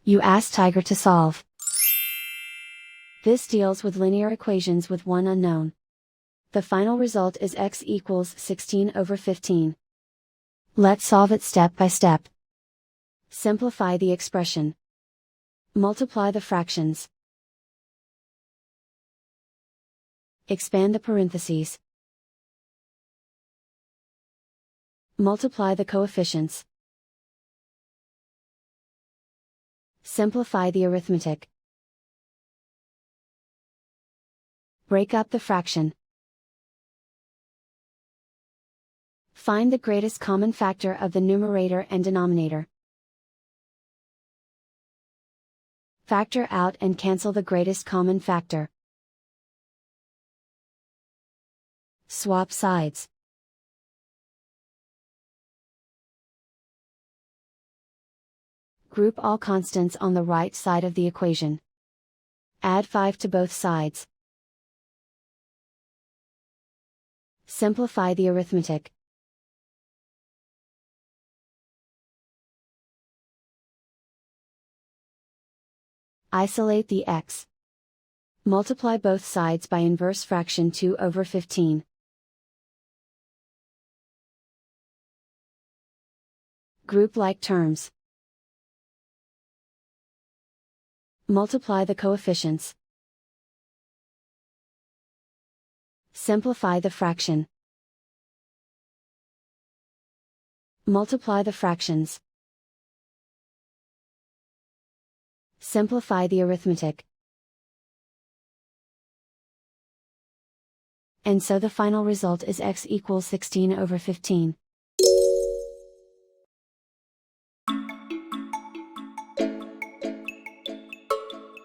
You ask Tiger to solve. This deals with linear equations with one unknown. The final result is x equals 16 over 15. Let's solve it step by step. Simplify the expression. Multiply the fractions. Expand the parentheses. Multiply the coefficients. Simplify the arithmetic. Break up the fraction. Find the greatest common factor of the numerator and denominator. Factor out and cancel the greatest common factor. Swap sides. Group all constants on the right side of the equation. Add 5 to both sides. Simplify the arithmetic. Isolate the x. Multiply both sides by inverse fraction 2 over 15. Group like terms. Multiply the coefficients. Simplify the fraction. Multiply the fractions. Simplify the arithmetic. And so the final result is x equals 16 over 15.